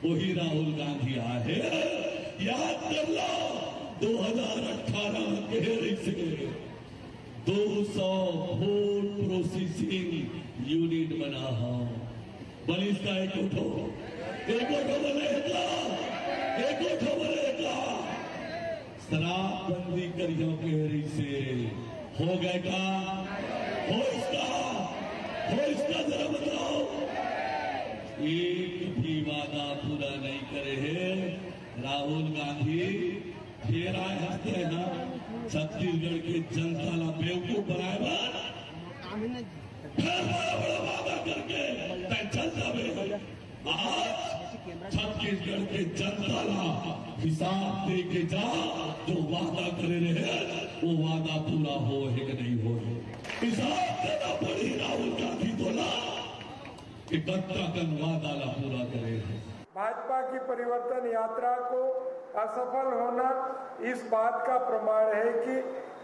वही राहुल गांधी आए। याद कर लो 2018 के से 200 वोट प्रोसेसिंग यूनिट बना हो बलिष्ठा एक उठो बनेगा शराबबंदी करियो के से हो गए का हो इसका जरा बताओ। एक भी वादा पूरा नहीं करे है राहुल गांधी। फिर आए हंसते हैं ना छत्तीसगढ़ के जनता ला बेवकूफ बनाए बड़ा वादा करके चल जावे। आज छत्तीसगढ़ के जनता ला हिसाब दे के जा जो वादा करे रहे वो वादा पूरा हो है कि नहीं हो। हिसाब देना पड़ी राहुल गांधी बोला कि कन वादा ला पूरा करे। भाजपा की परिवर्तन यात्रा को असफल होना इस बात का प्रमाण है कि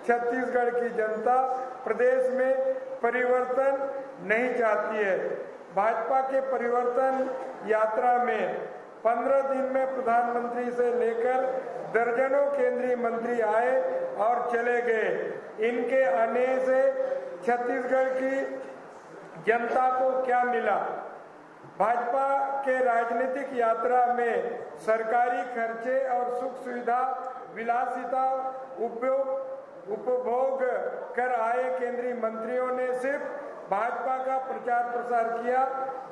छत्तीसगढ़ की जनता प्रदेश में परिवर्तन नहीं चाहती है। भाजपा के परिवर्तन यात्रा में 15 दिन में प्रधानमंत्री से लेकर दर्जनों केंद्रीय मंत्री आए और चले गए। इनके आने से छत्तीसगढ़ की जनता को क्या मिला? भाजपा के राजनीतिक यात्रा में सरकारी खर्चे और सुख सुविधा विलासिता उपभोग कर आए केंद्रीय मंत्रियों ने सिर्फ भाजपा का प्रचार प्रसार किया।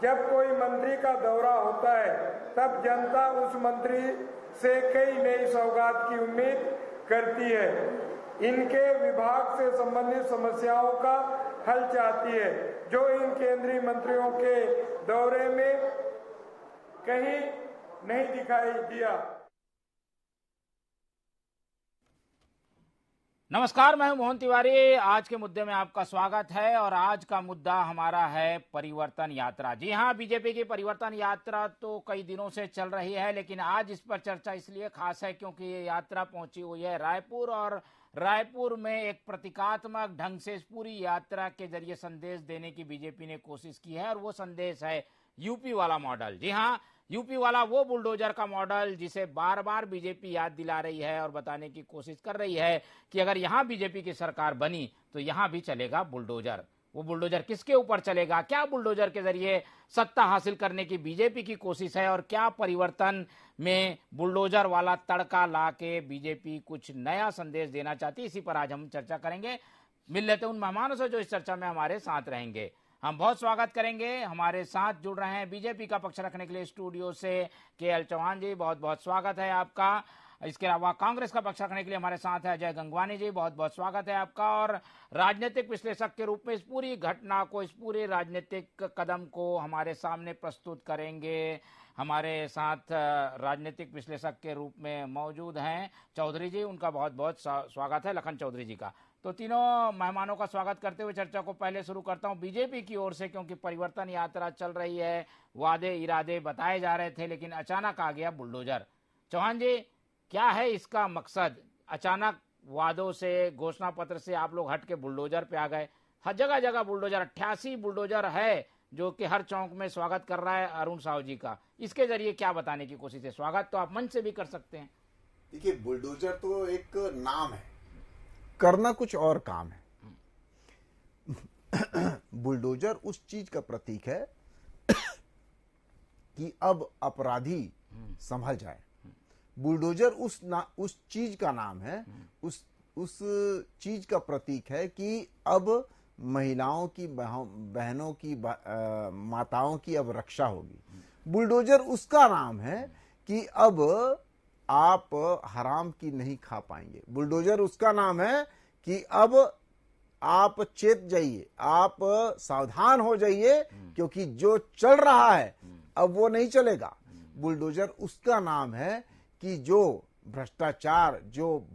जब कोई मंत्री का दौरा होता है तब जनता उस मंत्री से कई नई सौगात की उम्मीद करती है। इनके विभाग से संबंधित समस्याओं का हल चाहती है जो इन केंद्रीय मंत्रियों के दौरे में कहीं नहीं दिखाई दिया। नमस्कार, मैं हूं मोहन तिवारी। आज के मुद्दे में आपका स्वागत है और आज का मुद्दा हमारा है परिवर्तन यात्रा। जी हां, बीजेपी की परिवर्तन यात्रा तो कई दिनों से चल रही है, लेकिन आज इस पर चर्चा इसलिए खास है क्योंकि ये यात्रा पहुंची हुई है रायपुर और रायपुर में एक प्रतीकात्मक ढंग से इस पूरी यात्रा के जरिए संदेश देने की बीजेपी ने कोशिश की है और वो संदेश है यूपी वाला मॉडल। जी हां, यूपी वाला वो बुलडोजर का मॉडल जिसे बार बार बीजेपी याद दिला रही है और बताने की कोशिश कर रही है कि अगर यहां बीजेपी की सरकार बनी तो यहां भी चलेगा बुलडोजर। वो बुलडोजर किसके ऊपर चलेगा, क्या बुलडोजर के जरिए सत्ता हासिल करने की बीजेपी की कोशिश है और क्या परिवर्तन में बुलडोजर वाला तड़का ला के बीजेपी कुछ नया संदेश देना चाहती है, इसी पर आज हम चर्चा करेंगे। मिल लेते उन मेहमानों से जो इस चर्चा में हमारे साथ रहेंगे। हम बहुत स्वागत करेंगे। हमारे साथ जुड़ रहे हैं बीजेपी का पक्ष रखने के लिए स्टूडियो से के.एल. चौहान जी, बहुत बहुत स्वागत है आपका। इसके अलावा कांग्रेस का पक्ष रखने के लिए हमारे साथ है अजय गंगवानी जी, बहुत बहुत स्वागत है आपका। और राजनीतिक विश्लेषक के रूप में इस पूरी घटना को, इस पूरे राजनीतिक कदम को हमारे सामने प्रस्तुत करेंगे। हमारे साथ राजनीतिक विश्लेषक के रूप में मौजूद हैं चौधरी जी, उनका बहुत बहुत स्वागत है, लखन चौधरी जी का। तो तीनों मेहमानों का स्वागत करते हुए चर्चा को पहले शुरू करता हूं बीजेपी की ओर से, क्योंकि परिवर्तन यात्रा चल रही है, वादे इरादे बताए जा रहे थे, लेकिन अचानक आ गया बुलडोजर। चौहान जी, क्या है इसका मकसद? अचानक वादों से, घोषणा पत्र से आप लोग हट के बुलडोजर पे आ गए। हर जगह जगह बुलडोजर, 88 बुलडोजर है जो कि हर चौक में स्वागत कर रहा है अरुण साहू जी का। इसके जरिए क्या बताने की कोशिश है? स्वागत तो आप मंच से भी कर सकते हैं। देखिए, बुलडोजर तो एक नाम है, करना कुछ और काम है। बुलडोजर उस चीज का प्रतीक है कि अब अपराधी संभल जाए। बुलडोजर उस चीज का नाम है, उस चीज का प्रतीक है कि अब महिलाओं की, बहनों की, माताओं की अब रक्षा होगी। बुलडोजर उसका नाम है कि अब आप हराम की नहीं खा पाएंगे। बुलडोजर उसका नाम है कि अब आप चेत जाइए, आप सावधान हो जाइए, क्योंकि जो चल रहा है अब वो नहीं चलेगा। बुलडोजर उसका नाम है कि जो भ्रष्टाचार, जो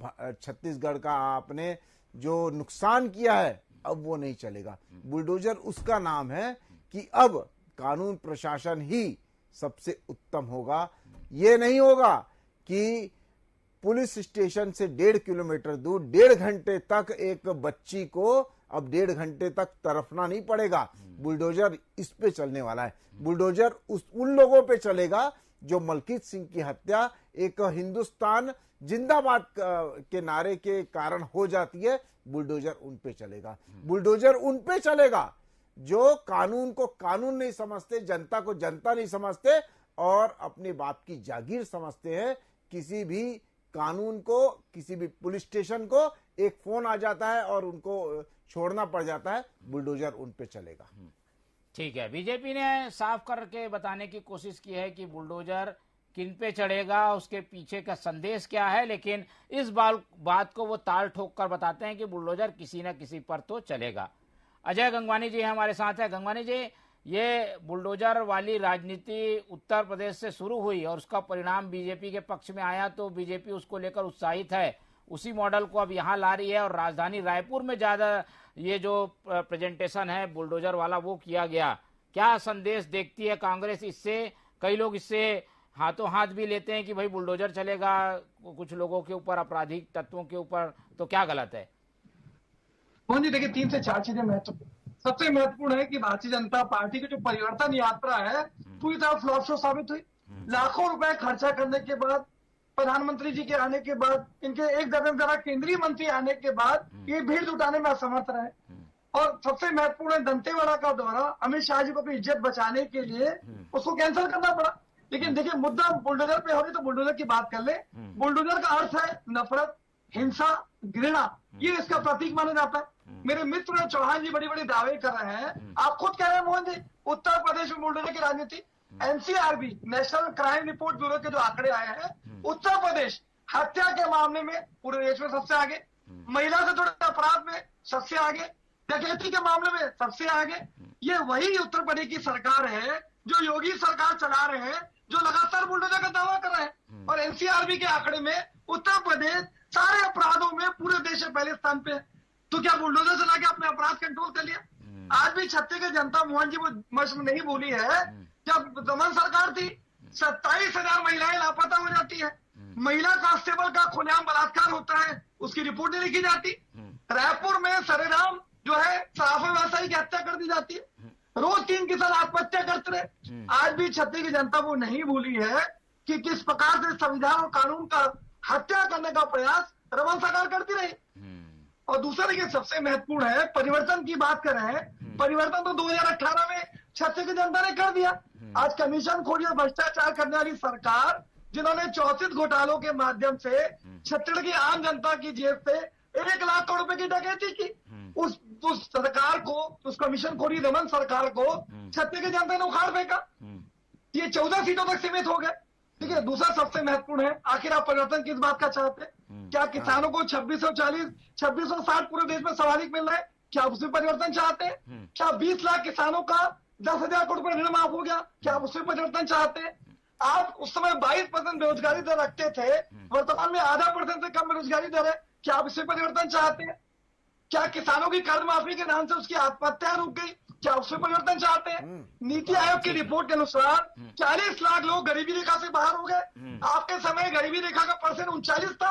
छत्तीसगढ़ का आपने जो नुकसान किया है, अब वो नहीं चलेगा। बुलडोजर उसका नाम है कि अब कानून प्रशासन ही सबसे उत्तम होगा। ये नहीं होगा कि पुलिस स्टेशन से 1.5 किलोमीटर दूर 1.5 घंटे तक एक बच्ची को अब 1.5 घंटे तक तरफना नहीं पड़ेगा। बुलडोजर इस पे चलने वाला है। बुलडोजर उन लोगों पे चलेगा जो मलकीत सिंह की हत्या एक हिंदुस्तान जिंदाबाद के नारे के कारण हो जाती है, बुलडोजर उन पे चलेगा। बुलडोजर उन पे चलेगा जो कानून को कानून नहीं समझते, जनता को जनता नहीं समझते और अपने बाप की जागीर समझते हैं। किसी भी कानून को, किसी भी पुलिस स्टेशन को एक फोन आ जाता है और उनको छोड़ना पड़ जाता है, बुलडोजर उन पे चलेगा। ठीक है, बीजेपी ने साफ करके बताने की कोशिश की है कि बुलडोजर किन पे चढ़ेगा, उसके पीछे का संदेश क्या है, लेकिन इस बात को वो ताल ठोक कर बताते हैं कि बुलडोजर किसी न किसी पर तो चलेगा। अजय गंगवानी जी हमारे साथ है। गंगवानी जी, ये बुलडोजर वाली राजनीति उत्तर प्रदेश से शुरू हुई और उसका परिणाम बीजेपी के पक्ष में आया, तो बीजेपी उसको लेकर उत्साहित है, उसी मॉडल को अब यहाँ ला रही है और राजधानी रायपुर में ज्यादा ये जो प्रेजेंटेशन है बुलडोजर वाला वो किया गया। क्या संदेश देखती है कांग्रेस इससे? कई लोग इससे हाथों हाथ भी लेते हैं कि भाई बुलडोजर चलेगा कुछ लोगों के ऊपर, आपराधिक तत्वों के ऊपर, तो क्या गलत है? मोहन जी देखिए, 3 से 4 चीजें महत्वपूर्ण। सबसे महत्वपूर्ण है कि भारतीय जनता पार्टी की जो परिवर्तन यात्रा है पूरी तरह फ्लॉप शो साबित हुई। लाखों रुपए खर्चा करने के बाद, प्रधानमंत्री जी के आने के बाद, इनके एक दर्जन ज्यादा केंद्रीय मंत्री आने के बाद ये भीड़ जुटाने में असमर्थ रहे। और सबसे महत्वपूर्ण है, दंतेवाड़ा का दौरा अमित शाह जी को अपनी इज्जत बचाने के लिए उसको कैंसिल करना पड़ा। लेकिन देखिए, मुद्दा बुलडोजर पे हो रही तो बुलडोजर की बात कर ले। बुलडोजर का अर्थ है नफरत, हिंसा, घृणा, ये इसका प्रतीक माना जाता है। मेरे मित्र चौहान जी बड़ी बड़ी दावे कर रहे हैं, आप खुद कह रहे हैं मोहन जी, उत्तर प्रदेश में बुलडोजर की राजनीति। NCRB, national crime report bureau के जो आंकड़े आए हैं, उत्तर प्रदेश हत्या के मामले में पूरे देश में सबसे आगे, महिला से जुड़े अपराध में सबसे आगे, डकैती के मामले में सबसे आगे। ये वही उत्तर प्रदेश की सरकार है जो योगी सरकार चला रहे हैं, जो लगातार बुलडोजर का दावा कर रहे हैं। और एनसीआरबी के आंकड़े में उत्तर प्रदेश सारे अपराधों में पूरे देश से पहले स्थान पे है। तो क्या बुलडोजर चला के अपने अपराध कंट्रोल कर लिया? आज भी छत्तीसगढ़ जनता, मोहन जी, वो मश्क नहीं भूली है। जब दमन सरकार थी, 27,000 महिलाएं लापता हो जाती है, महिला कांस्टेबल का खुलेआम बलात्कार होता है, उसकी रिपोर्ट नहीं लिखी जाती। रायपुर में सरेराम जो है सराफा व्यवसायी की हत्या कर दी जाती है, रोज 3 किसान आत्महत्या करते रहे। आज भी छत्तीसगढ़ जनता वो नहीं भूली है कि किस प्रकार से संविधान और कानून का हत्या करने का प्रयास रमन सरकार करती रही। और दूसरा देखिए, सबसे महत्वपूर्ण है, परिवर्तन की बात कर रहे हैं। परिवर्तन तो 2018 में छत्तीसगढ़ जनता ने कर दिया। आज कमीशन खोरी और भ्रष्टाचार करने वाली सरकार, जिन्होंने 34 घोटालों के माध्यम से छत्तीसगढ़ की आम जनता की जेब से 1 लाख करोड़ रुपए की डकैती की, उस सरकार को, उस कमीशन खोरी रमन सरकार को छत्तीसगढ़ जनता ने उखाड़ फेंका। ये 14 सीटों तक सीमित हो गए। ठीक है, दूसरा सबसे महत्वपूर्ण है, आखिर आप परिवर्तन किस बात का चाहते हैं? क्या किसानों को 2640, 2660 पूरे देश में सर्वाधिक मिल रहा है? क्या आप उसमें परिवर्तन चाहते हैं? क्या 20 लाख किसानों का 10,000 करोड़ रुपए ऋण माफ हो गया? क्या आप उसमें परिवर्तन चाहते हैं? आप उस समय 22% बेरोजगारी दर रखते थे, वर्तमान में आधा % से कम बेरोजगारी दर है। क्या आप इसमें परिवर्तन चाहते हैं? क्या किसानों की कर्ज माफी के नाम से उसकी आत्महत्या रुक गई? क्या उसमें परिवर्तन चाहते हैं? नीति आयोग की रिपोर्ट के अनुसार 40 लाख लोग गरीबी रेखा से बाहर हो गए। आपके समय गरीबी रेखा का % 39 था।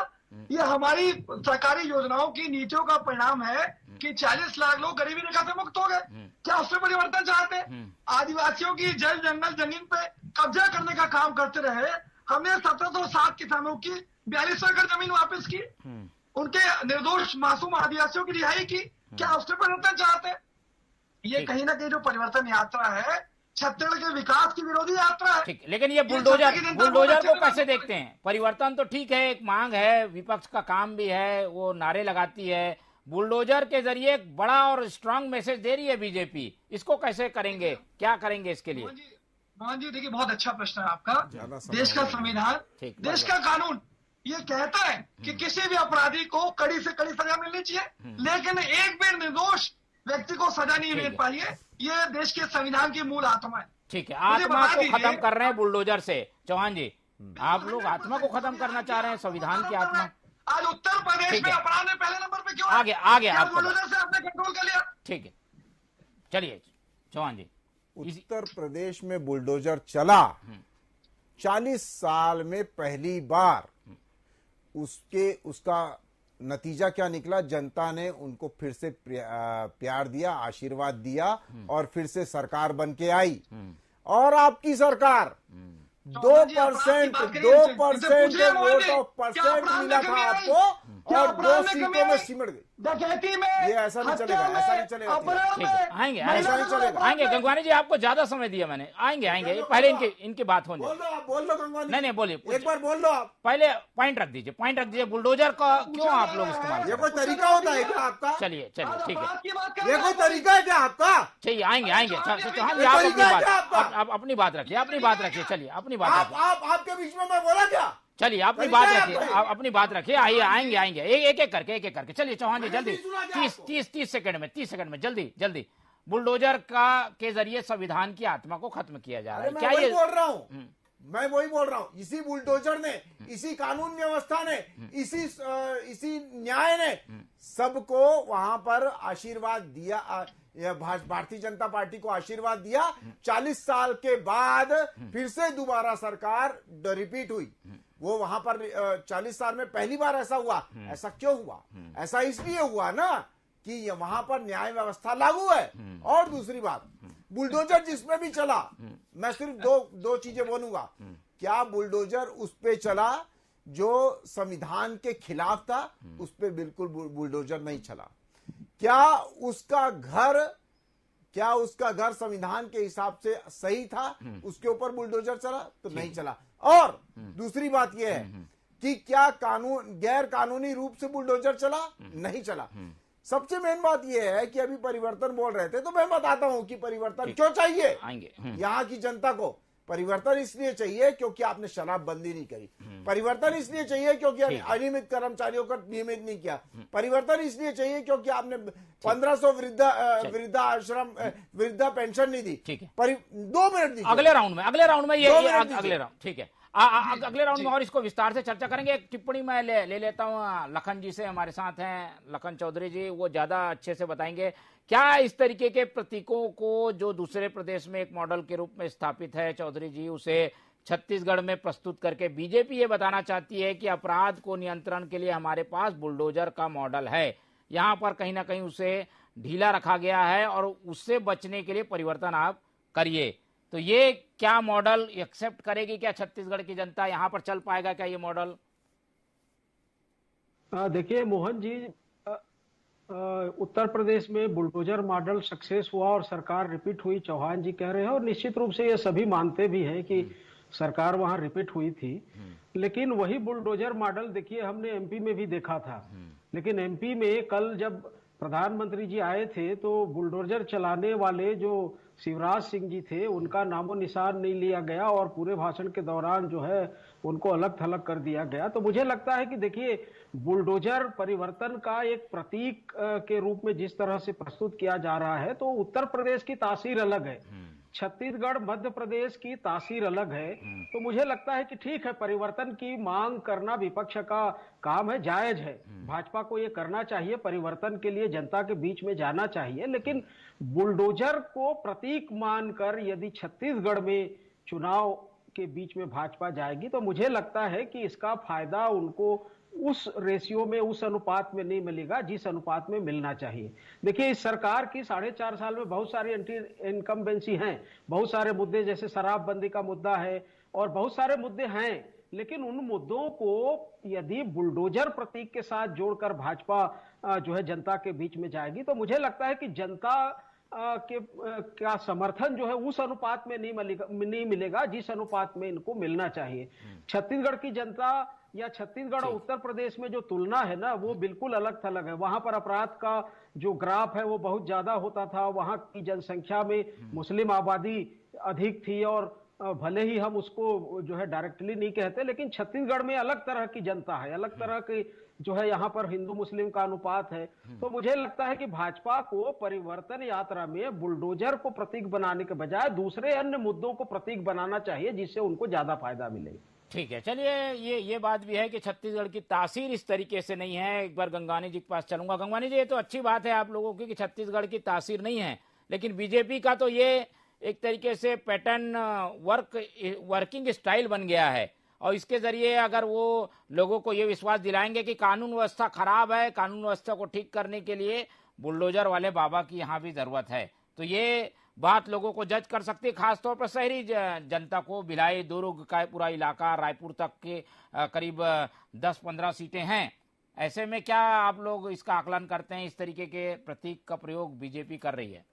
ये हमारी सरकारी योजनाओं की नीतियों का परिणाम है कि 40 लाख लोग गरीबी रेखा से मुक्त हो गए। क्या उसमें परिवर्तन चाहते हैं? आदिवासियों की जल जंगल जमीन पे कब्जा करने का काम करते रहे। हमने 1760 किसानों की 4200 एकड़ जमीन वापस की, उनके निर्दोष मासूम आदिवासियों की रिहाई की। क्या उसमें परिवर्तन चाहते हैं? ये कहीं ना कहीं जो परिवर्तन यात्रा है, छत्तीसगढ़ के विकास की विरोधी यात्रा है। ठीक, लेकिन ये बुलडोजर को कैसे देखते हैं? परिवर्तन तो ठीक है, एक मांग है, विपक्ष का काम भी है, वो नारे लगाती है। बुलडोजर के जरिए एक बड़ा और स्ट्रांग मैसेज दे रही है बीजेपी, इसको कैसे करेंगे, क्या करेंगे इसके लिए? मोहन जी देखिए, बहुत अच्छा प्रश्न है आपका। देश का संविधान, देश का कानून ये कहता है कि किसी भी अपराधी को कड़ी से कड़ी सजा मिलनी चाहिए, लेकिन एक भी निर्दोष व्यक्ति को सजा नहीं मिल पाई है। ये देश के संविधान की मूल आत्मा है। ठीक है, आत्मा को खत्म कर रहे हैं बुलडोजर से। चौहान जी, आप लोग आत्मा को खत्म करना चाह रहे हैं, संविधान की आत्मा। आज उत्तर प्रदेश में अपराध में पहले नंबर पे क्यों? आगे आप बुलडोजर से आपने कंट्रोल कर लिया। ठीक है, चलिए चौहान जी। उत्तर प्रदेश में बुलडोजर चला, 40 साल में पहली बार। उसका नतीजा क्या निकला? जनता ने उनको फिर से प्यार दिया, आशीर्वाद दिया और फिर से सरकार बन के आई। और आपकी सरकार 2% वोट ऑफ परसेंट मिला था आपको और 2 सीटों में सिमट गई। डकैती में, ये ऐसा नहीं चलेगा, ऐसा नहीं चलेगा। ठीक है, आएंगे ऐसा नहीं चलेगा। आएंगे गंगवानी जी, आपको ज्यादा समय दिया मैंने, आएंगे पहले इनकी बात होने बोल दो, आप बोल दो गंगवानी। नहीं बोलिए, एक बार बोल दो आप। पहले पॉइंट रख दीजिए। बुलडोजर का क्यों आप लोग इस्तेमाल? ये कोई तरीका होता है क्या आपका? चलिए ठीक है, ये कोई तरीका है क्या आपका? चाहिए आएंगे चौहान जी, आप अपनी बात रखिए, चलिए अपनी बात रखिए। आपके बीच में मैं बोला क्या? चलिए अपनी बात रखिए, आएंगे एक एक करके चलिए चौहान जी जल्दी, 30 सेकंड में जल्दी बुलडोजर के जरिए संविधान की आत्मा को खत्म किया जा रहा है। क्या ये बोल रहा हूँ, मैं वही बोल रहा हूँ। इसी बुलडोजर ने, इसी कानून व्यवस्था ने, इसी न्याय ने सबको वहां पर आशीर्वाद दिया, भारतीय जनता पार्टी को आशीर्वाद दिया। 40 साल के बाद फिर से दोबारा सरकार रिपीट हुई। वो वहां पर 40 साल में पहली बार ऐसा हुआ। ऐसा क्यों हुआ? ऐसा इसलिए हुआ ना कि वहां पर न्याय व्यवस्था लागू है। और दूसरी बात, बुलडोजर जिसमें भी चला, मैं सिर्फ दो चीजें बोलूंगा। क्या बुलडोजर उस पे चला जो संविधान के खिलाफ था? उस पे बिल्कुल बुलडोजर नहीं चला। क्या उसका घर संविधान के हिसाब से सही था? उसके ऊपर बुलडोजर चला? तो नहीं चला। और दूसरी बात यह है कि क्या गैर कानूनी रूप से बुलडोजर चला? नहीं चला। सबसे मेन बात यह है कि अभी परिवर्तन बोल रहे थे, तो मैं बताता हूं कि परिवर्तन क्यों चाहिए। यहां की जनता को परिवर्तन इसलिए चाहिए क्योंकि आपने शराबबंदी नहीं करी। परिवर्तन इसलिए चाहिए क्योंकि अनियमित कर्मचारियों का नियमित नहीं किया। परिवर्तन इसलिए चाहिए क्योंकि आपने 1500 वृद्धा पेंशन नहीं दी। 2 मिनट दी। अगले राउंड में ये अगले राउंड, ठीक है, अगले राउंड में और इसको विस्तार से चर्चा करेंगे। एक टिप्पणी मैं ले लेता हूं लखन जी से, हमारे साथ हैं लखन चौधरी जी, वो ज्यादा अच्छे से बताएंगे क्या इस तरीके के प्रतीकों को जो दूसरे प्रदेश में एक मॉडल के रूप में स्थापित है, चौधरी जी, उसे छत्तीसगढ़ में प्रस्तुत करके बीजेपी ये बताना चाहती है कि अपराध को नियंत्रण के लिए हमारे पास बुलडोजर का मॉडल है, यहाँ पर कहीं ना कहीं उसे ढीला रखा गया है और उससे बचने के लिए परिवर्तन आप करिए। तो ये क्या मॉडल एक्सेप्ट करेगी क्या छत्तीसगढ़ की जनता? यहाँ पर चल पाएगा क्या ये मॉडल? देखिए मोहन जी, उत्तर प्रदेश में बुलडोजर मॉडल सक्सेस हुआ और सरकार रिपीट हुई, चौहान जी कह रहे हैं, और निश्चित रूप से ये सभी मानते भी हैं कि सरकार वहां रिपीट हुई थी। लेकिन वही बुलडोजर मॉडल देखिए हमने एमपी में भी देखा था। लेकिन एमपी में कल जब प्रधानमंत्री जी आए थे तो बुलडोजर चलाने वाले जो शिवराज सिंह जी थे उनका नामो निशान नहीं लिया गया और पूरे भाषण के दौरान जो है उनको अलग थलग कर दिया गया। तो मुझे लगता है कि देखिए बुलडोजर परिवर्तन का एक प्रतीक के रूप में जिस तरह से प्रस्तुत किया जा रहा है, तो उत्तर प्रदेश की तासीर अलग है, छत्तीसगढ़ मध्य प्रदेश की तासीर अलग है। तो मुझे लगता है कि ठीक है, परिवर्तन की मांग करना विपक्ष का काम है, जायज है, भाजपा को ये करना चाहिए, परिवर्तन के लिए जनता के बीच में जाना चाहिए। लेकिन बुलडोजर को प्रतीक मानकर यदि छत्तीसगढ़ में चुनाव के बीच में भाजपा जाएगी तो मुझे लगता है कि इसका फायदा उनको उस रेशियो में, उस अनुपात में नहीं मिलेगा जिस अनुपात में मिलना चाहिए। देखिए इस सरकार की 4.5 साल में बहुत सारी एंटी इनकम्बेंसी हैं, बहुत सारे मुद्दे जैसे शराबबंदी का मुद्दा है और बहुत सारे मुद्दे हैं, लेकिन उन मुद्दों को यदि बुलडोजर प्रतीक के साथ जोड़कर भाजपा जो है जनता के बीच में जाएगी तो मुझे लगता है कि जनता का समर्थन जो है उस अनुपात में नहीं मिलेगा जिस अनुपात में इनको मिलना चाहिए। छत्तीसगढ़ की जनता या छत्तीसगढ़ और उत्तर प्रदेश में जो तुलना है ना वो बिल्कुल अलग थलग है। वहां पर अपराध का जो ग्राफ है वो बहुत ज्यादा होता था, वहां की जनसंख्या में मुस्लिम आबादी अधिक थी और भले ही हम उसको जो है डायरेक्टली नहीं कहते, लेकिन छत्तीसगढ़ में अलग तरह की जनता है, अलग तरह की जो है यहाँ पर हिंदू मुस्लिम का अनुपात है। तो मुझे लगता है कि भाजपा को परिवर्तन यात्रा में बुलडोजर को प्रतीक बनाने के बजाय दूसरे अन्य मुद्दों को प्रतीक बनाना चाहिए जिससे उनको ज्यादा फायदा मिले। ठीक है, चलिए ये बात भी है कि छत्तीसगढ़ की तासीर इस तरीके से नहीं है। एक बार गंगवानी जी के पास चलूंगा। गंगवानी जी, ये तो अच्छी बात है आप लोगों की कि छत्तीसगढ़ की तासीर नहीं है, लेकिन बीजेपी का तो ये एक तरीके से पैटर्न वर्किंग स्टाइल बन गया है और इसके जरिए अगर वो लोगों को ये विश्वास दिलाएंगे कि कानून व्यवस्था खराब है, कानून व्यवस्था को ठीक करने के लिए बुलडोजर वाले बाबा की यहाँ भी जरूरत है, तो ये बात लोगों को जज कर सकती है, खासतौर पर शहरी जनता को। भिलाई, दुर्ग का पूरा इलाका, रायपुर तक के करीब 10-15 सीटें हैं। ऐसे में क्या आप लोग इसका आकलन करते हैं, इस तरीके के प्रतीक का प्रयोग बीजेपी कर रही है?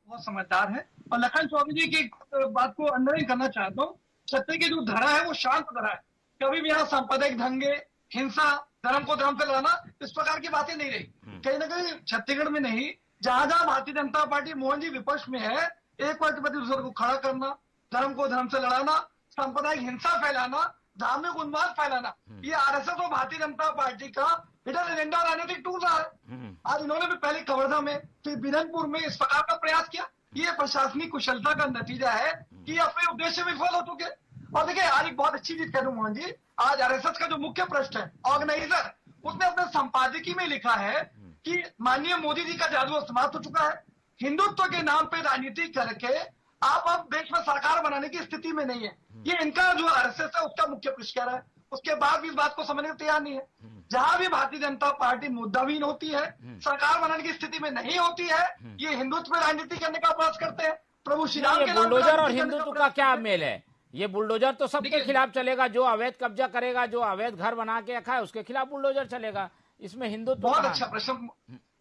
बहुत समझदार है। और लखन चौधरी जी की बात को अंडरलाइन करना चाहता हूँ। छत्तीसगढ़ की जो धरा है वो शांत धरा है। कभी भी यहाँ सांप्रदायिक दंगे, हिंसा, धर्म को धर्म से लड़ाना, इस प्रकार की बातें नहीं रही। कहीं ना कहीं छत्तीसगढ़ में नहीं, जहां जहां भारतीय जनता पार्टी मोहन जी विपक्ष में है, एक पार्टी पर दूसरे को खड़ा करना, धर्म को धर्म से लड़ाना, सांप्रदायिक हिंसा फैलाना, धार्मिक उन्माद फैलाना, ये आरएसएस और भारतीय जनता पार्टी का हिडन एजेंडा और राजनीतिक टूल रहा है। आज इन्होंने भी पहले कवर्धा में, फिर बीरनपुर में इस प्रकार का प्रयास किया। ये प्रशासनिक कुशलता का नतीजा है कि अपने उद्देश्य में विफल हो चुके। और देखिए, आज एक बहुत अच्छी चीज कह दूं मोहन जी, आज आरएसएस का जो मुख्य पृष्ठ है, ऑर्गेनाइजर, उसने अपने संपादकीय में लिखा है कि माननीय मोदी जी का जादू समाप्त हो चुका है। हिंदुत्व के नाम पे राजनीति करके आप अब देश में सरकार बनाने की स्थिति में नहीं है। ये इनका जो आरएसएस है उसका मुख्य पृष्ठ कह रहा है। उसके बाद भी इस बात को समझने को तैयार नहीं है। जहां भी भारतीय जनता पार्टी मुद्दाहीन होती है, सरकार बनाने की स्थिति में नहीं होती है, ये हिंदुत्व में राजनीति करने का प्रयास करते हैं। प्रभु श्री राम के नाम बुलडोजर और हिंदुत्व का क्या मेल है? ये बुलडोजर तो सबके खिलाफ चलेगा, जो अवैध कब्जा करेगा, जो अवैध घर बना के रखा है, उसके खिलाफ बुलडोजर चलेगा। इसमें हिंदुत्व बहुत अच्छा प्रश्न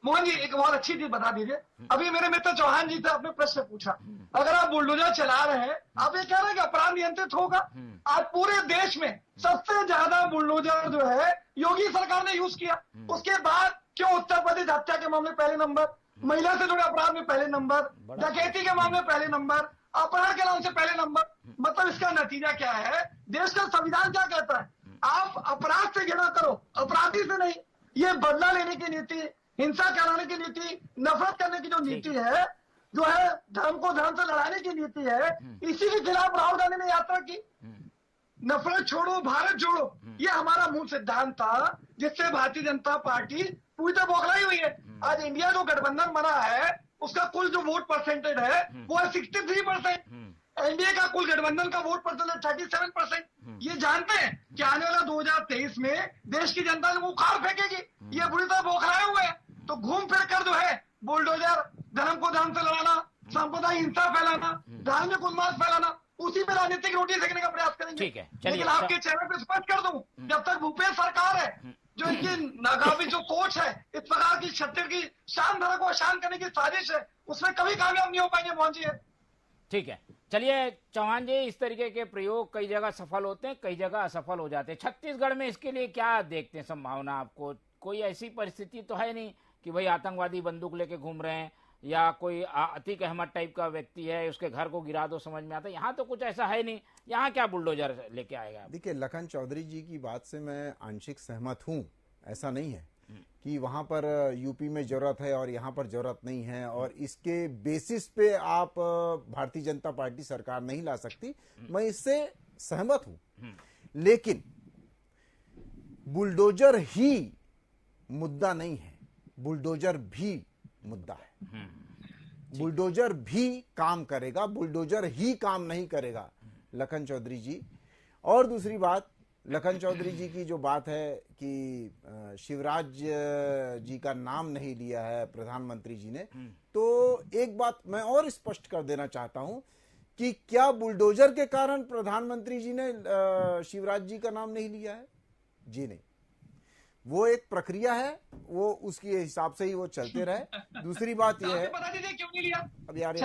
मोहन जी, एक बहुत अच्छी चीज बता दीजिए। अभी मेरे मित्र चौहान जी से आपने प्रश्न पूछा, अगर आप बुलडोजर चला रहे हैं, आप ये कह रहे हैं कि अपराध नियंत्रित होगा। आज पूरे देश में सबसे ज्यादा बुलडोजर जो है योगी सरकार ने यूज किया। उसके बाद क्यों उत्तर प्रदेश हत्या के मामले पहले नंबर, महिला से जुड़े अपराध में पहले नंबर, डकैती के मामले पहले नंबर, अपहरण के नाम से पहले नंबर। मतलब इसका नतीजा क्या है? देश का संविधान क्या कहता है? आप अपराध से घृणा करो, अपराधी से नहीं। ये बदला लेने की नीति, हिंसा कराने की नीति, नफरत करने की जो नीति है, जो है धर्म को धर्म से लड़ाने की नीति है, इसी के खिलाफ राहुल गांधी ने यात्रा की। नफरत छोड़ो, भारत जोड़ो, ये हमारा मूल सिद्धांत था, जिससे भारतीय जनता पार्टी पूरी तरह बौखलाई हुई है। आज इंडिया जो गठबंधन बना है, उसका कुल जो वोट परसेंटेज है वो है 63%। एनडीए का कुल गठबंधन का वोट परसेंटेज 37%। ये जानते हैं कि आने वाला 2023 में देश की जनता जो उखाड़ फेंकेगी। ये बुरी तरह बौखलाए हुए हैं। तो घूम फिर कर जो है बुलडोजर, धर्म को धर्म से लड़ाना, सांप्रदायिक हिंसा फैलाना, धार्मिक उन्माद फैलाना, उसी में राजनीतिक रोटी सेकने का प्रयास करेंगे। ठीक है, चलिए, लेकिन आपके चेहरे पे स्पष्ट कर दूं, जब तक भूपेश सरकार है, जो इनकी नाकामी जो सोच है, इस प्रकार की छत्तीसगढ़ की शान धारा को अशांत करने की साजिश है, उसमें कभी कामयाब नहीं हो पाएंगे मोहन जी। ठीक है, चलिए चौहान जी, इस तरीके के प्रयोग कई जगह सफल होते हैं, कई जगह असफल हो जाते हैं। छत्तीसगढ़ में इसके लिए क्या देखते हैं संभावना आपको? कोई ऐसी परिस्थिति तो है नहीं कि भाई आतंकवादी बंदूक लेके घूम रहे हैं, या कोई अतीक अहमद टाइप का व्यक्ति है, उसके घर को गिरा दो, समझ में आता है? यहाँ तो कुछ ऐसा है नहीं। यहाँ क्या बुलडोजर लेके आएगा? देखिए, लखन चौधरी जी की बात से मैं आंशिक सहमत हूँ। ऐसा नहीं है कि वहां पर यूपी में जरूरत है और यहाँ पर जरूरत नहीं है, और इसके बेसिस पे आप भारतीय जनता पार्टी सरकार नहीं ला सकती। मैं इससे सहमत हूं। लेकिन बुलडोजर ही मुद्दा नहीं है, बुलडोजर भी मुद्दा है। बुलडोजर भी काम करेगा, बुलडोजर ही काम नहीं करेगा, लखन चौधरी जी। और दूसरी बात, लखन चौधरी जी की जो बात है कि शिवराज जी का नाम नहीं लिया है प्रधानमंत्री जी ने, तो एक बात मैं और स्पष्ट कर देना चाहता हूं कि क्या बुलडोजर के कारण प्रधानमंत्री जी ने शिवराज जी का नाम नहीं लिया है? जी नहीं, वो एक प्रक्रिया है, वो उसके हिसाब से ही वो चलते रहे। दूसरी बात यह है, बता दीजिए क्यों नहीं लिया? अब यार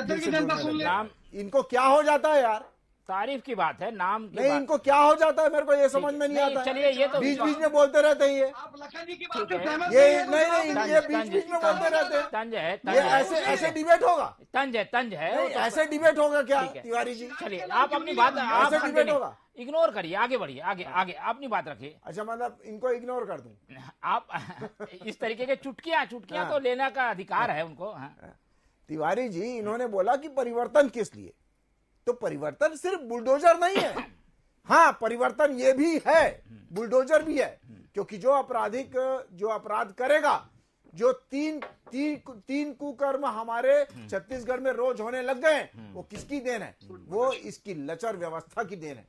नाम इनको क्या हो जाता है यार? तारीफ की बात है, नाम की नहीं, बात। इनको क्या हो जाता है मेरे को ये समझ में नहीं आता। चलिए, ये तो बीच बीच में बोलते रहते हैं ये। आप लखन जी की बात से सहमत ये हैं? नहीं, ये बीच बीच में बोलते रहते हैं। तंज है, ये ऐसे डिबेट होगा? तंज है नहीं, ऐसे डिबेट होगा क्या ठीक है। तिवारी जी? चलिए, आप अपनी बात ऐसे डिबेट होगा? इग्नोर करिए, आगे बढ़िए, आगे आगे अपनी बात रखिए। अच्छा, मतलब इनको इग्नोर कर दूं? आप इस तरीके के चुटकियां तो लेने का अधिकार है उनको। तिवारी जी, इन्होंने बोला कि परिवर्तन किस लिए, तो परिवर्तन सिर्फ बुलडोजर नहीं है। हाँ, परिवर्तन ये भी है, बुलडोजर भी है, क्योंकि जो अपराध करेगा, जो तीन कुकर्म हमारे छत्तीसगढ़ में रोज होने लग गए, वो किसकी देन है? वो इसकी लचर व्यवस्था की देन है।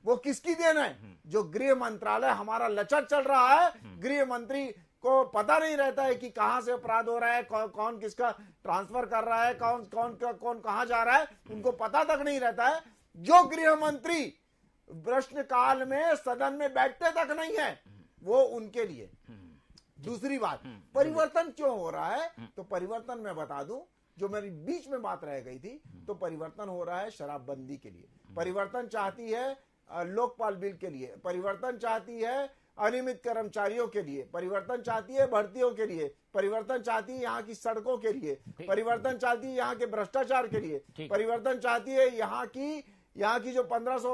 वो किसकी देन है? जो गृह मंत्रालय हमारा लचर चल रहा है, गृह मंत्री को पता नहीं रहता है कि कहां से अपराध हो रहा है, कौन किसका ट्रांसफर कर रहा है, कौन कहां जा रहा है, उनको पता तक नहीं रहता है। जो गृह मंत्री प्रश्नकाल में सदन में बैठते तक नहीं है, वो उनके लिए। दूसरी बात, परिवर्तन क्यों हो रहा है, तो परिवर्तन मैं बता दूं, जो मेरी बीच में बात रह गई थी, तो परिवर्तन हो रहा है शराबबंदी के लिए, परिवर्तन चाहती है लोकपाल बिल के लिए, परिवर्तन चाहती है अनियमित कर्मचारियों के लिए, परिवर्तन चाहती है भर्तियों के लिए, परिवर्तन चाहती है यहाँ की सड़कों के लिए, परिवर्तन चाहती है यहाँ के भ्रष्टाचार के लिए, परिवर्तन चाहती है यहाँ की जो 1500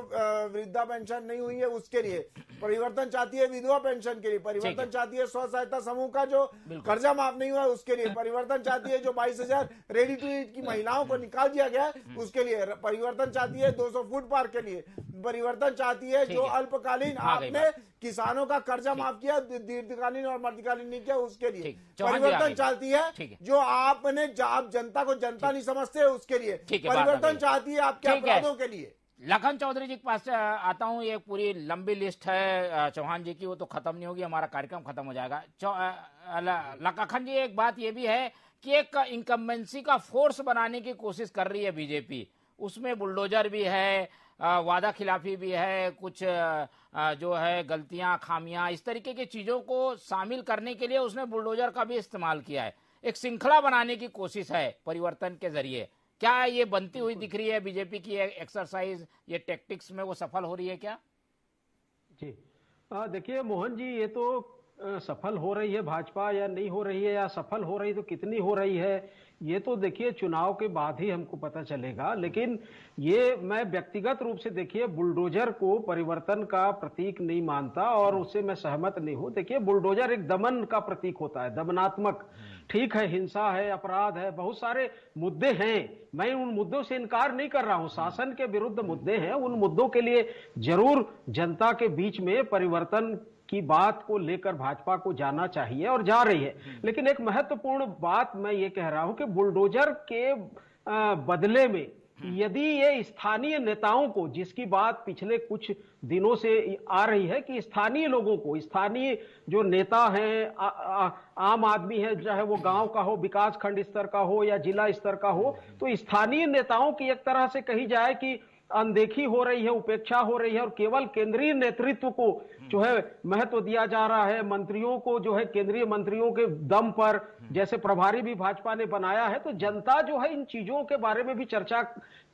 वृद्धा पेंशन नहीं हुई है उसके लिए, परिवर्तन चाहती है विधवा पेंशन के लिए, परिवर्तन चाहती है स्व सहायता समूह का जो कर्जा माफ नहीं हुआ है उसके लिए, परिवर्तन चाहती है जो 22,000 रेडी टू ईट की महिलाओं को निकाल दिया गया उसके लिए, परिवर्तन चाहती है 200 फूड पार्क के लिए, परिवर्तन चाहती है जो अल्पकालीन आपने किसानों का कर्जा माफ किया, दीर्घकालीन और मध्यकालीन नहीं किया उसके लिए, परिवर्तन चाहती है जो आपने आप जनता को जनता नहीं समझते उसके लिए, परिवर्तन चाहती है आपके अपराधों के लिए। लखन चौधरी जी के पास आता हूं, ये पूरी लंबी लिस्ट है चौहान जी की, वो तो खत्म नहीं होगी, हमारा कार्यक्रम खत्म हो जाएगा। लखन जी, एक बात ये भी है कि एक इनकम्बेंसी का फोर्स बनाने की कोशिश कर रही है बीजेपी, उसमें बुलडोजर भी है, वादा खिलाफी भी है, कुछ जो है गलतियां खामियां इस तरीके की चीजों को शामिल करने के लिए उसने बुलडोजर का भी इस्तेमाल किया है। एक श्रृंखला बनाने की कोशिश है परिवर्तन के जरिए। क्या ये बनती हुई दिख रही है बीजेपी की एक्सरसाइज, ये टैक्टिक्स में वो सफल हो रही है क्या? जी देखिए मोहन जी, ये तो सफल हो रही है भाजपा या नहीं हो रही है, या सफल हो रही तो कितनी हो रही है, ये तो देखिए चुनाव के बाद ही हमको पता चलेगा। लेकिन ये मैं व्यक्तिगत रूप से देखिए बुलडोजर को परिवर्तन का प्रतीक नहीं मानता और उससे मैं सहमत नहीं हूं। देखिए बुलडोजर एक दमन का प्रतीक होता है, दमनात्मक। ठीक है, हिंसा है, अपराध है, बहुत सारे मुद्दे हैं, मैं उन मुद्दों से इनकार नहीं कर रहा हूं, शासन के विरुद्ध मुद्दे हैं, उन मुद्दों के लिए जरूर जनता के बीच में परिवर्तन की बात को लेकर भाजपा को जाना चाहिए और जा रही है। लेकिन एक महत्वपूर्ण बात मैं ये कह रहा हूं कि बुलडोजर के बदले में यदि ये स्थानीय नेताओं को, जिसकी बात पिछले कुछ दिनों से आ रही है कि स्थानीय लोगों को, स्थानीय जो नेता हैं, आम आदमी है, चाहे वो गांव का हो, विकास खंड स्तर का हो या जिला स्तर का हो, तो स्थानीय नेताओं की एक तरह से कही जाए कि अनदेखी हो रही है, उपेक्षा हो रही है और केवल केंद्रीय नेतृत्व को जो है महत्व दिया जा रहा है, मंत्रियों को जो है केंद्रीय मंत्रियों के दम पर जैसे प्रभारी भी भाजपा ने बनाया है। तो जनता जो है इन चीजों के बारे में भी चर्चा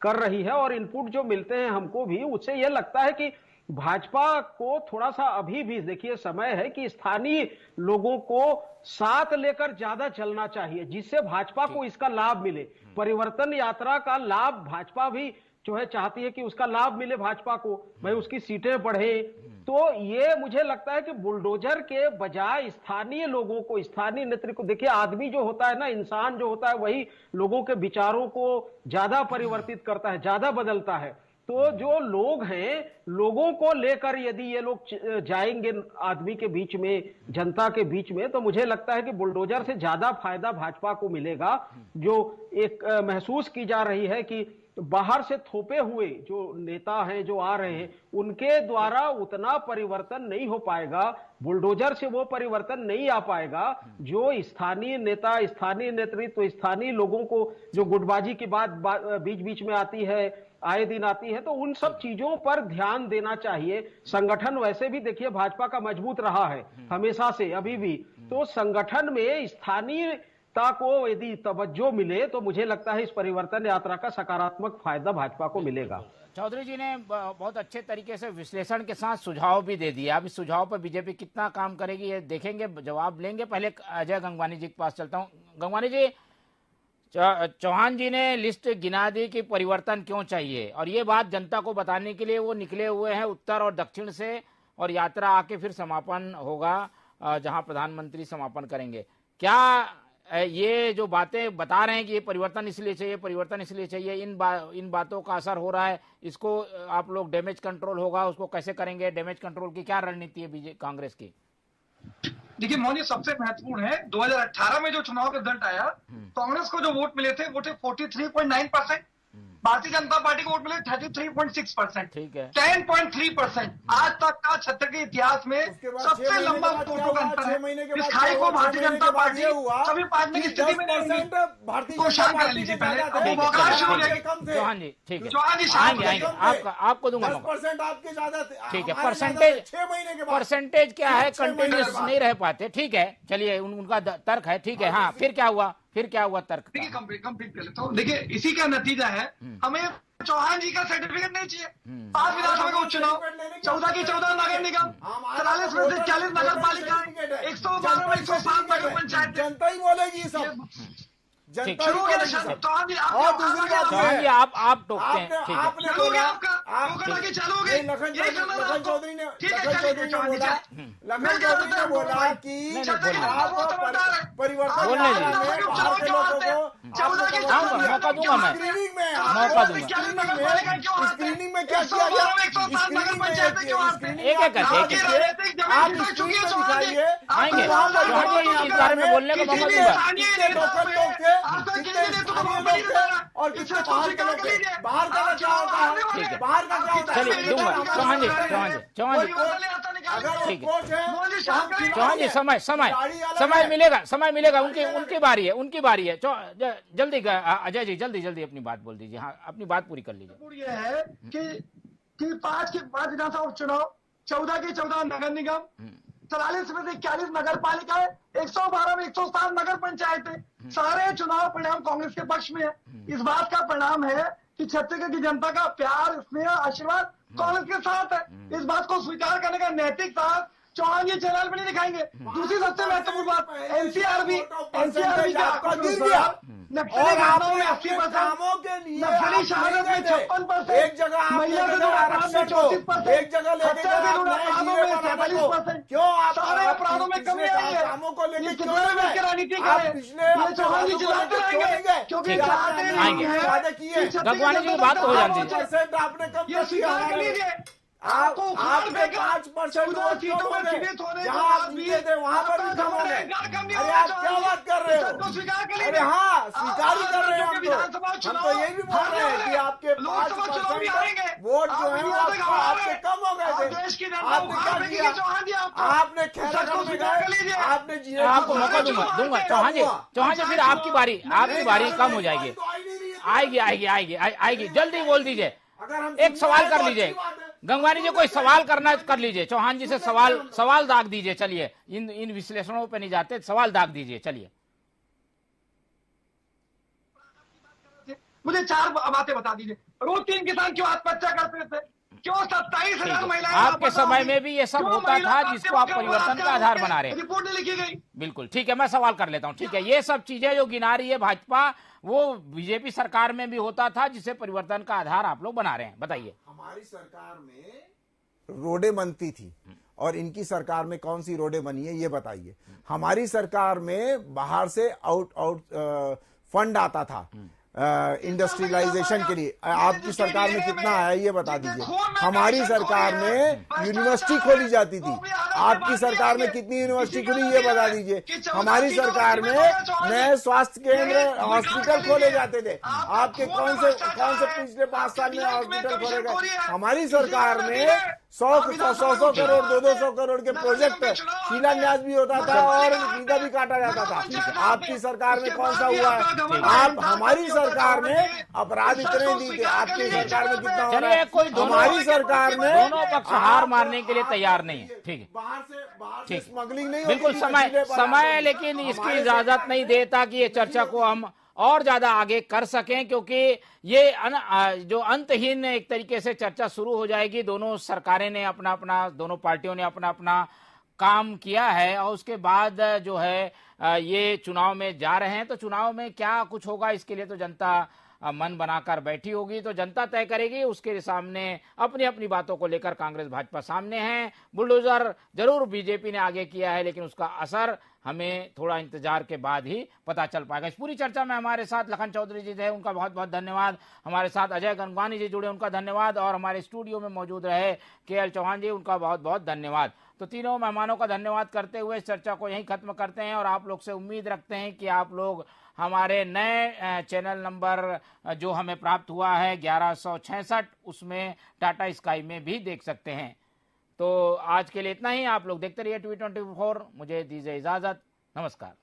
कर रही है और इनपुट जो मिलते हैं हमको भी, उससे यह लगता है कि भाजपा को थोड़ा सा अभी भी देखिए समय है कि स्थानीय लोगों को साथ लेकर ज्यादा चलना चाहिए, जिससे भाजपा को इसका लाभ मिले। परिवर्तन यात्रा का लाभ भाजपा भी जो है चाहती है कि उसका लाभ मिले भाजपा को, भाई उसकी सीटें बढ़े। तो ये मुझे लगता है कि बुलडोजर के बजाय स्थानीय लोगों को, स्थानीय नेतृत्व को, देखिए आदमी जो होता है ना, इंसान जो होता है, वही लोगों के विचारों को ज्यादा परिवर्तित करता है, ज्यादा बदलता है। तो जो लोग हैं, लोगों को लेकर यदि ये लोग जाएंगे आदमी के बीच में, जनता के बीच में, तो मुझे लगता है कि बुलडोजर से ज्यादा फायदा भाजपा को मिलेगा। जो एक महसूस की जा रही है कि बाहर से थोपे हुए जो नेता हैं, जो आ रहे हैं, उनके द्वारा उतना परिवर्तन नहीं हो पाएगा, बुलडोजर से वो परिवर्तन नहीं आ पाएगा जो स्थानीय नेता, स्थानीय नेतृत्व, स्थानीय लोगों को जो गुटबाजी की बात बीच बीच में आती है, आए दिन आती है, तो उन सब चीजों पर ध्यान देना चाहिए। संगठन वैसे भी देखिए भाजपा का मजबूत रहा है हमेशा से, अभी भी। तो संगठन में स्थानीय को यदि तवज्जो मिले तो मुझे लगता है इस परिवर्तन यात्रा का सकारात्मक फायदा भाजपा को मिलेगा। चौधरी जी ने बहुत अच्छे तरीके से विश्लेषण के साथ सुझाव भी दे दिया। अब इस सुझाव पर बीजेपी कितना काम करेगी ये देखेंगे, जवाब लेंगे। पहले अजय गंगवानी जी के पास चलता हूं। गंगवानी जी, चौहान जी ने लिस्ट गिना दी कि परिवर्तन क्यों चाहिए, और ये बात जनता को बताने के लिए वो निकले हुए हैं उत्तर और दक्षिण से, और यात्रा आके फिर समापन होगा जहां प्रधानमंत्री समापन करेंगे। क्या ये जो बातें बता रहे हैं कि ये परिवर्तन इसलिए चाहिए, परिवर्तन इसलिए चाहिए, इन बातों का असर हो रहा है? इसको आप लोग डैमेज कंट्रोल होगा, उसको कैसे करेंगे? डैमेज कंट्रोल की क्या रणनीति है कांग्रेस की? देखिए मोहन, ये सबसे महत्वपूर्ण है। 2018 में जो चुनाव का रिजल्ट आया, कांग्रेस को जो वोट मिले थे वो थे 43.9%। भारतीय जनता पार्टी को वोट मिले 33.6%, ठीक है, 10.3%। आज तक का छत्तीसगढ़ के इतिहास में सबसे लंबा वोटों का अंतर है। इस खाई को भारतीय जनता पार्टी कभी पाटने की स्थिति में नहीं है। तो शांत कर लीजिए पहले, अब वो मौका शुरू हो गया। चौहान जी ठीक है, चौहान जी आएंगे आएंगे, आपको दूंगा मौका। 10% आपके ज्यादा थे, ठीक है, हमारे परसेंटेज 6 महीने के बाद परसेंटेज क्या है, 6 महीने कंटिन्यूस बाद। नहीं रह पाते। ठीक है, चलिए उनका तर्क है, ठीक है। हाँ, फिर क्या हुआ तर्क देखिए का? कंप्लीट कर लेता हूँ। देखिए इसी का नतीजा है, हमें चौहान जी का सर्टिफिकेट नहीं चाहिए। 5 विधानसभा का उपचुनाव, 14 की 14 नगर निगम, 43 में से 40 नगर पालिका, 112 में 107 नगर पंचायत। जनता ही बोलेगी सब, जनता शुरू हो गया ही चौहान जी। और दूसरी बात चौहान जी आप टोकते हैं, ठीक है। आपने चालू हो बोला गया आपका, होकर आगे चालू हो गई। लखन चौधरी ने ठीक है, लखन चौधरी ने बोला कि परिवर्तन बोलने दीजिए। बाहर के लोगों को मौका दूंगा मैं, स्क्रीनिंग में मौका दूंगा। स्क्रीनिंग में क्या किया गया? एक एक करके आप स्क्रीन में दिखाइए, आएंगे चौहान जी, इस बारे में बोलने का मौका दूंगा। और कितने बाहर का क्या होता है? बाहर का क्या होता है? चलिए दूंगा चौहान जी, अगर ठीक है। कोच है तो हम क्यों चौहान जी समय मिलेगा, उनकी बारी है। जल्दी अजय जी, जल्दी अपनी बात बोल दीजिए। हाँ, अपनी बात पूरी कर लीजिए। ये है कि 5 विधानसभा उपचुनाव, 14 के 14 नगर निगम, 44 में से 41 नगर पालिकाएं, 112 में 107 नगर पंचायतें। सारे चुनाव परिणाम कांग्रेस के पक्ष में है। इस बात का परिणाम है कि छत्तीसगढ़ की जनता का प्यार, स्नेह, आशीर्वाद कांग्रेस के साथ है। इस बात को स्वीकार करने का नैतिक साहस चौहान जी चैनल में नहीं दिखाएंगे। दूसरी सबसे महत्वपूर्ण बात, एनसीआरबी का आपका गिर गया और आपने अपने कामों के लिए नक्सली शहादत में 56%, एक जगह महिला आपने से जुड़े अपराध में 34%, एक जगह लेके हत्या से जुड़े अपराधों में 47%। क्यों आप सारे अपराधों में कमी आई है। कामों को लेके ये क्यों कितने नहीं मिल के गए? राजनीति आप करें, पिछले ये चौहान जी चिल्लाते रहेंगे क्योंकि चाहते नहीं आएंगे। है वादे किए, कि गंगवानी जी की बात तो हो जाती है। 5% आपने कब ये तक स्वीकार कर लीजिए। आपको आपने 5% 14 सीटों में जीवित होने के जहाँ आप बाद भी जीते थे वहां पर भी आपका कम हो गए। अधिकार कम नहीं अरे होगा। आप क्या बात कर रहे सबको हो? स्वीकार कर लीजिए। अरे हाँ, स्वीकार ही कर रहे हैं विधानसभा हम चुनाव तो यही भी बोल रहे हैं कि आपके लोकसभा चुनाव भी आएंगे। 5% वोट जो है वो आपके कम हो गए थे। देश की जनता आपने क्या उखाड़ किया? चौहान जी आपने सबको खैर स्वीकार कर लीजिए। आपने जी आपको मौका दूंगा चौहान जी, फिर आपकी बारी कम हो जाएगी। आएगी, जल्दी बोल दीजिए। एक सवाल कर लीजिए, गंगवानी जी कोई सवाल करना कर लीजिए। चौहान जी से सवाल दाग दीजिए। चलिए, इन विश्लेषणों पे नहीं जाते, सवाल दाग दीजिए। चलिए, मुझे 4 बातें बता दीजिए। रोज 3 किसान क्यों आत्महत्या करते थे? क्यों 27,000 महिलाएं आपके समय में भी ये सब होता था, जिसको आप परिवर्तन का आधार बना रहे हैं। रिपोर्ट नहीं लिखी गई। बिल्कुल ठीक है, मैं सवाल कर लेता हूँ। ठीक है, ये सब चीजें जो गिना रही है भाजपा, वो बीजेपी सरकार में भी होता था, जिसे परिवर्तन का आधार आप लोग बना रहे हैं। बताइए। हमारी सरकार में रोडें बनती थी और इनकी सरकार में कौन सी रोडें बनी है ये बताइए। हमारी सरकार में बाहर से फंड आता था इंडस्ट्रियलाइजेशन के लिए। आपकी सरकार में कितना आया ये बता दीजिए। हमारी सरकार में यूनिवर्सिटी खोली जाती थी, आपकी सरकार में कितनी यूनिवर्सिटी खुली ये बता दीजिए। हमारी सरकार में नए स्वास्थ्य केंद्र, हॉस्पिटल खोले जाते थे, आपके कौन से पिछले 5 साल में हॉस्पिटल खोले गए? हमारी सरकार में 100 करोड़ 200 करोड़ के प्रोजेक्ट शिलान्यास भी होता था और फीता भी काटा जाता था। आपकी सरकार में कौन सा हुआ है? आप हमारी सरकार में अपराध इतने नहीं थे, आपकी सरकार में कितना हो रहा है? हमारी सरकार में दोनों पक्ष हार मारने के लिए तैयार नहीं है। ठीक है, बाहर से ठीक, स्मगलिंग नहीं बिल्कुल समय लेकिन इसकी इजाजत नहीं देता कि ये चर्चा को हम और ज्यादा आगे कर सकें, क्योंकि ये जो अंतहीन एक तरीके से चर्चा शुरू हो जाएगी। दोनों सरकारें ने दोनों पार्टियों ने अपना अपना काम किया है और उसके बाद जो है ये चुनाव में जा रहे हैं। तो चुनाव में क्या कुछ होगा, इसके लिए तो जनता मन बनाकर बैठी होगी, तो जनता तय करेगी। उसके सामने अपनी अपनी बातों को लेकर कांग्रेस भाजपा सामने है। बुलडोजर जरूर बीजेपी ने आगे किया है, लेकिन उसका असर हमें थोड़ा इंतजार के बाद ही पता चल पाएगा। इस पूरी चर्चा में हमारे साथ लखन चौधरी जी थे, उनका बहुत बहुत धन्यवाद। हमारे साथ अजय गंगवानी जी जुड़े, उनका धन्यवाद। और हमारे स्टूडियो में मौजूद रहे KL चौहान जी, उनका बहुत बहुत धन्यवाद। तो तीनों मेहमानों का धन्यवाद करते हुए इस चर्चा को यहीं खत्म करते हैं और आप लोग से उम्मीद रखते हैं कि आप लोग हमारे नए चैनल नंबर जो हमें प्राप्त हुआ है 1166, उसमें टाटा स्काई में भी देख सकते हैं। तो आज के लिए इतना ही। आप लोग देखते रहिए TV24। मुझे दीजिए इजाजत। नमस्कार।